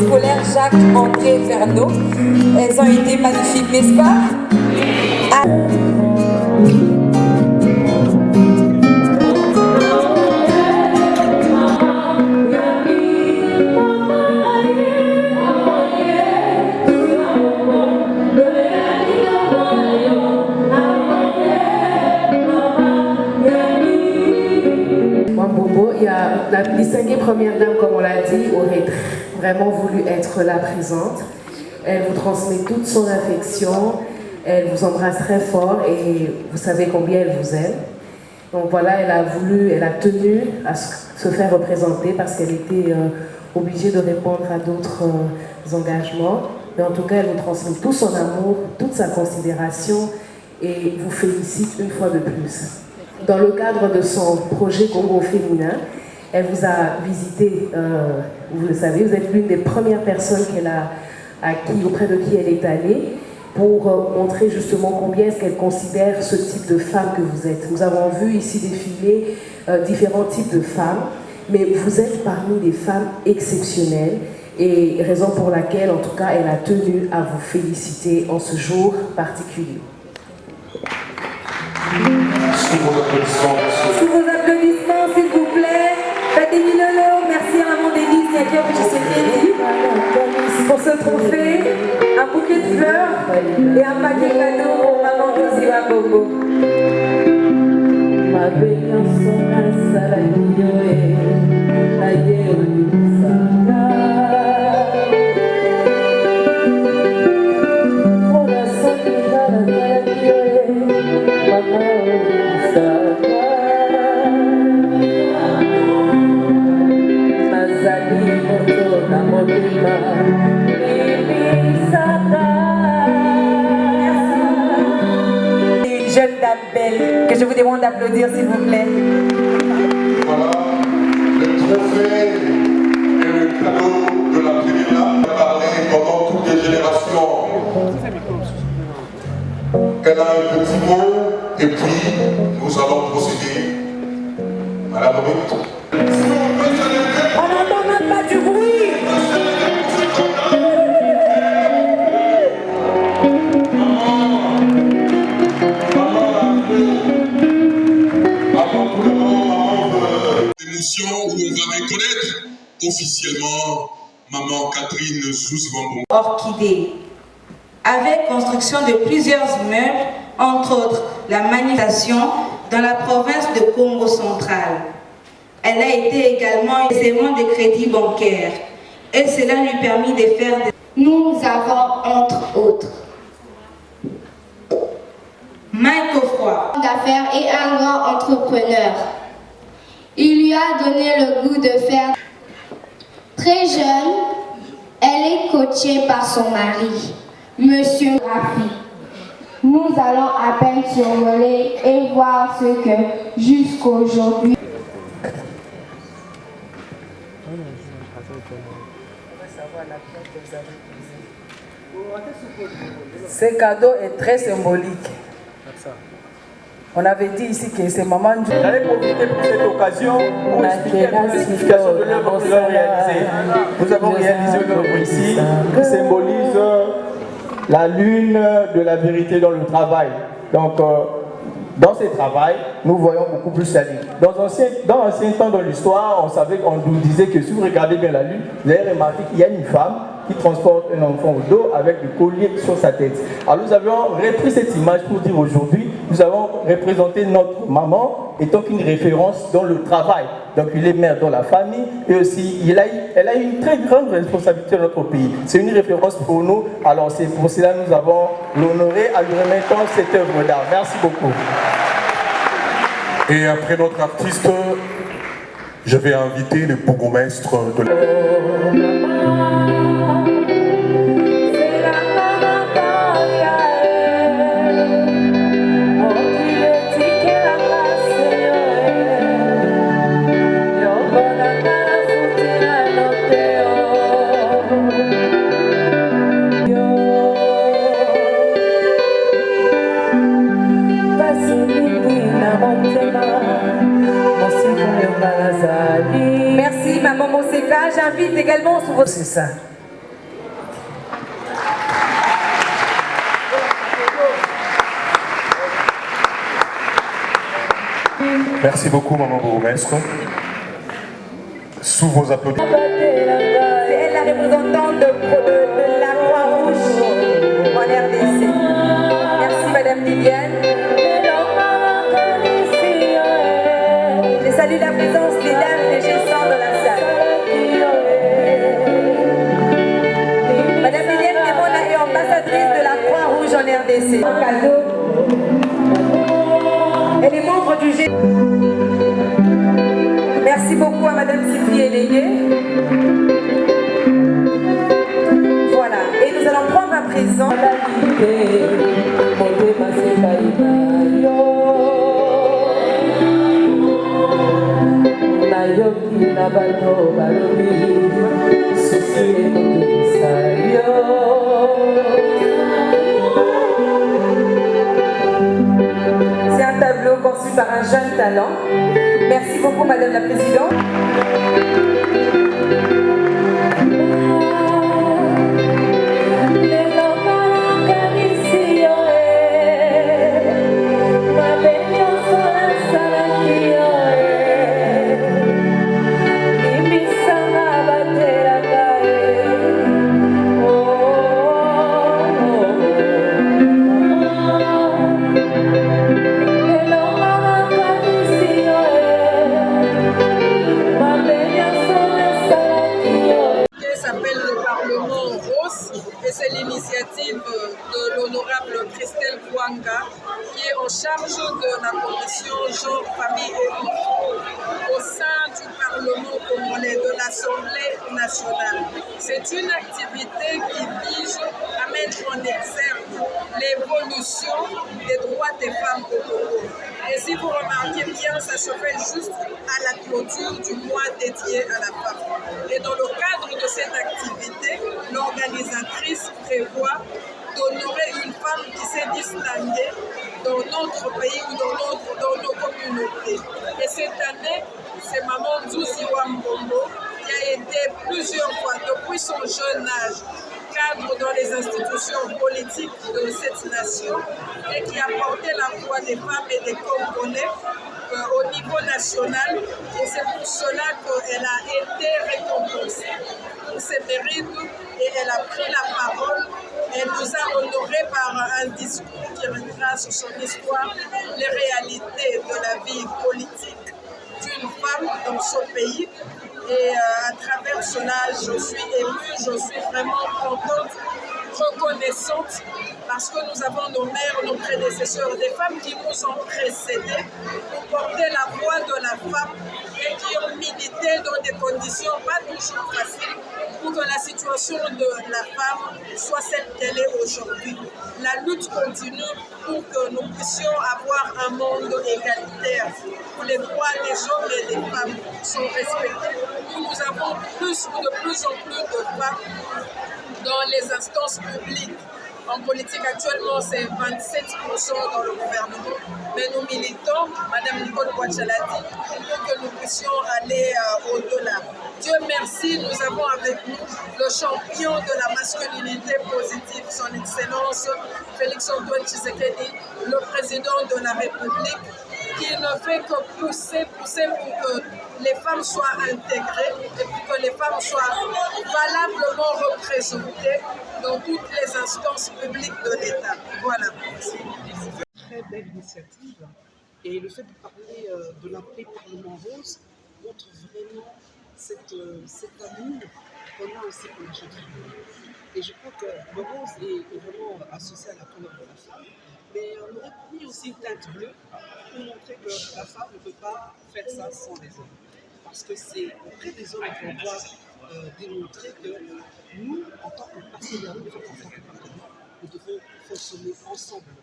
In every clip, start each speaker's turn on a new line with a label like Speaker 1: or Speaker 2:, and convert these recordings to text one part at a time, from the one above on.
Speaker 1: scolaire Jacques-André Verneau. Elles ont été magnifiques, n'est-ce pas?
Speaker 2: La distinguée première dame, comme on l'a dit, aurait vraiment voulu être là présente. Elle vous transmet toute son affection, elle vous embrasse très fort et vous savez combien elle vous aime. Donc voilà, elle a tenu à se faire représenter parce qu'elle était obligée de répondre à d'autres engagements. Mais en tout cas, elle vous transmet tout son amour, toute sa considération et vous félicite une fois de plus. Dans le cadre de son projet Congo féminin, elle vous a visité, vous le savez, vous êtes l'une des premières personnes auprès de qui elle est allée pour montrer justement combien est-ce qu'elle considère ce type de femme que vous êtes. Nous avons vu ici défiler différents types de femmes, mais vous êtes parmi des femmes exceptionnelles et raison pour laquelle, en tout cas, elle a tenu à vous féliciter en ce jour particulier.
Speaker 3: Sous vos
Speaker 1: applaudissements, s'il vous plaît. Faites-lui Lolo. Merci à maman Denise Niakia pour ce trophée, un bouquet de fleurs et un paquet cadeau pour maman Dosiwa Bobo. Ma jeune dame belle, que je vous demande d'applaudir s'il vous plaît.
Speaker 3: Voilà, le trophée et le cadeau de la première dame a parlé pendant toutes les générations. Elle a un petit mot et puis nous allons procéder à la minute.
Speaker 1: On n'entend même pas du bruit.
Speaker 3: Où on va reconnaître officiellement Maman Catherine Zouzibambo.
Speaker 4: Orchidée, avec construction de plusieurs immeubles, entre autres la manifestation dans la province de Congo central. Elle a été également aisément de crédit bancaire et cela lui permet de faire des...
Speaker 5: Nous avons entre autres
Speaker 4: Mike Offroy,
Speaker 5: d'affaires et un grand entrepreneur. Il lui a donné le goût de faire. Très jeune, elle est coachée par son mari, Monsieur Rafi. Nous allons à peine survoler et voir ce que jusqu'aujourd'hui.
Speaker 6: Ce cadeau est très symbolique. On avait dit ici que c'est maman.
Speaker 7: J'allais profiter pour cette occasion pour expliquer la signification de l'œuvre que nous avons réalisée. Nous avons réalisé une œuvre ici qui symbolise la lune de la vérité dans le travail. Donc, dans ce travail, nous voyons beaucoup plus la lune. Dans l'ancien temps de l'histoire, on nous disait que si vous regardez bien la lune, vous allez remarquer qu'il y a une femme qui transporte un enfant au dos avec du collier sur sa tête. Alors nous avons repris cette image pour dire aujourd'hui, nous avons représenté notre maman étant une référence dans le travail. Donc il est mère dans la famille et aussi elle a une très grande responsabilité dans notre pays. C'est une référence pour nous. Alors c'est pour cela que nous avons l'honoré à lui remettre cette œuvre d'art. Merci beaucoup.
Speaker 3: Et après notre artiste, je vais inviter le bourgmestre de la...
Speaker 1: Merci maman Moseka, j'invite également sous votre...
Speaker 6: C'est ça.
Speaker 3: Merci beaucoup, maman bourgmestre. Sous vos applaudissements.
Speaker 1: C'est elle la représentante de la Croix-Rouge en RDC. Merci Madame Liliane. Je salue la présence des dames de G100 dans la salle. Madame Liliane Demona est ambassadrice de la Croix-Rouge en RDC. Un cadeau. Elle est membre du G. Merci beaucoup à Madame Sylvie Elégué. Voilà, et nous allons prendre à présent c'est un tableau conçu par un jeune talent. Merci beaucoup Madame la Présidente.
Speaker 8: C'est l'initiative de l'honorable Christelle Kouanga qui est en charge de la commission genre, famille et enfants au sein du Parlement congolais, de l'Assemblée nationale. C'est une activité qui vise à mettre en exergue l'évolution des droits des femmes au Congo. Et si vous remarquez bien, ça se fait juste à la clôture du mois dédié à la femme. Et dans le cadre de cette activité, l'organisatrice prévoit d'honorer une femme qui s'est distinguée dans notre pays ou dans nos communautés. Et cette année, c'est Maman Nzuzi Wambombo qui a été plusieurs fois, depuis son jeune âge, cadre dans les institutions politiques de cette nation et qui a porté la voix des femmes et des Congolais au niveau national. Et c'est pour cela qu'elle a été récompensée pour ses mérites et elle a pris la parole. Elle nous a honorés par un discours qui retrace son histoire, les réalités de la vie politique d'une femme dans son pays. Et à travers cela, je suis émue, je suis vraiment contente, reconnaissante, parce que nous avons nos mères, nos prédécesseurs, des femmes qui nous ont précédés pour porter la voix de la femme et qui ont milité dans des conditions pas toujours faciles pour que la situation de la femme soit celle qu'elle est aujourd'hui. La lutte continue pour que nous puissions avoir un monde égalitaire où les droits des hommes et des femmes sont respectés, où nous avons de plus en plus de femmes dans les instances publiques. En politique, actuellement, c'est 27% dans le gouvernement. Mais nous militons, Mme Nicole Bouachalati, pour que nous puissions aller au-delà. Dieu merci, nous avons avec nous le champion de la masculinité positive, son Excellence Félix-Antoine Tshisekedi, le président de la République, qui ne fait que pousser pour que les femmes soient intégrées et pour que les femmes soient valablement représentées dans toutes les instances publiques de l'État. Voilà.
Speaker 9: Très belle initiative. Et le fait de parler de l'appeler Parlement rose montre vraiment cet amour qu'on a aussi pour la jeune fille. Et je crois que le rose est vraiment associé à la couleur de la femme. Mais on aurait mis aussi une teinte bleue pour montrer que la femme ne peut pas faire ça sans les hommes. Parce que c'est auprès des hommes qu'on doit démontrer que nous, en tant que partenaires, en tant que partenaires, nous devons fonctionner ensemble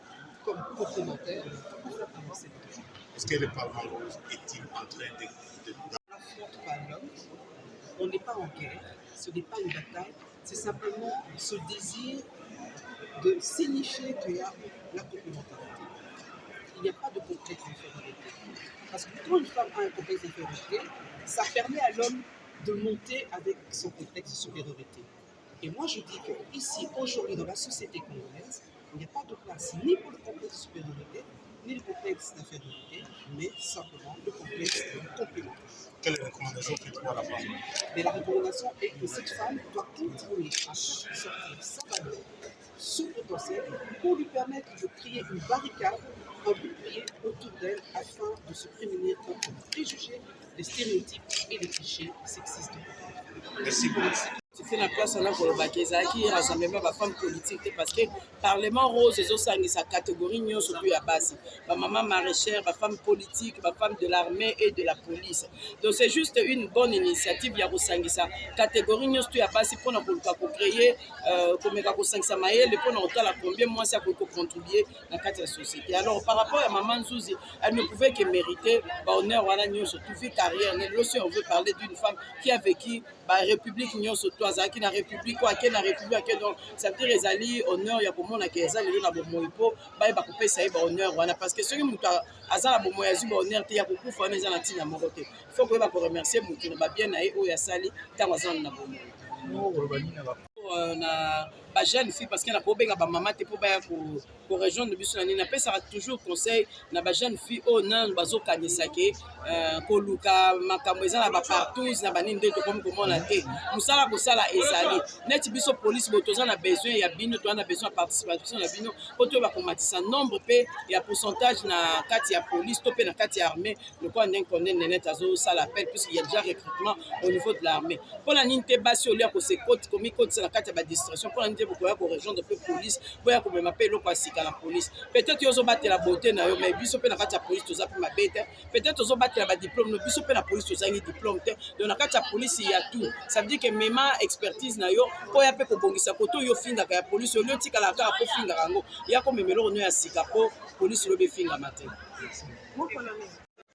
Speaker 9: comme complémentaires pour faire avancer les choses.
Speaker 10: Est-ce que le Parlement rose est-il en train de...
Speaker 9: On n'affronte pas l'homme, on n'est pas en guerre, ce n'est pas une bataille, c'est simplement ce désir de signifier qu'il y a la complémentarité. Il n'y a pas de complexe d'infériorité. Parce que quand une femme a un complexe d'infériorité, ça permet à l'homme de monter avec son complexe de supériorité. Et moi je dis qu'ici, aujourd'hui, dans la société congolaise, il n'y a pas de place ni pour le complexe de supériorité, ni le complexe d'infériorité, mais simplement le complexe de complémentarité.
Speaker 10: Quelle recommandation faites-vous à la femme?
Speaker 9: Mais la recommandation est que cette femme doit continuer à sortir sa valeur, son potentiel, pour lui permettre de créer une barricade, un bouclier autour d'elle afin de se prémunir contre les préjugés, les stéréotypes et les clichés sexistes.
Speaker 10: Merci beaucoup.
Speaker 6: C'est la place là pour le bakezaki rassemblement ba femmes politiques parce que parlement rose ezosangisa catégorie nyonso to ya basi ba maman maraîchère ba femmes politiques ba femmes de l'armée et de la police donc c'est juste une bonne initiative ya kosangisa catégorie nyonso to ya basi pour na koluka ko créer komeka kosangisa mayele pour na otala combien moi ça peut contribuer na kati ya société. Alors par rapport à maman Nzuzi, elle ne pouvait que mériter ba honneur wana nyonso toute vie carrière. Aussi on veut parler d'une femme qui a vécu ba république nyonso to azaki na république ko akena république donc ça veut dire ezali honneur ya komona ke ezali na bomoi po ba ba kopesa ba honneur wana parce que soki mutu azala bomoi azu ba honneur te ya kokufa na ezala ntina moko te faut que ba ko remercier mutu na ba bien na ye o ya sali tango azala na bomoi na ba jeune fille parce que na kobenga ba maman te po ba ya ko rejoindre biso na nini na pesa toujours conseil na ba jeune fille o na bazo kanisa ke ko luka makambo ezala ba partout na ba nini to comme komona te musala ko sala ezali net biso police botoza na besoin ya bino to na besoin participation na bino po to ba komatisa nombre pe ya pourcentage na kati ya police to pe na kati ya armée le quoi ndeng connaît net azo sala appel puisqu'il y a déjà recrutement au niveau de l'armée pour la nini te basi olia ko se côte komi côte na kati ya ba distraction pour la nini te bokoya ko rejoindre pe police boya ko mema pe loko asika la police peut-être yozo battre la beauté na yo mais biso pe na kati ya police toza pe mabete peut-être ozo battre la diplôme no biso pe na police toza ngi diplôme te donc na kati ya police il y a tout ça veut dire que mema expertise na yo po ya pe ko bongisa koto yo finga ka ya police yo tika la ka po finga rango ya ko memelo no ya sika po police lo be finga matin.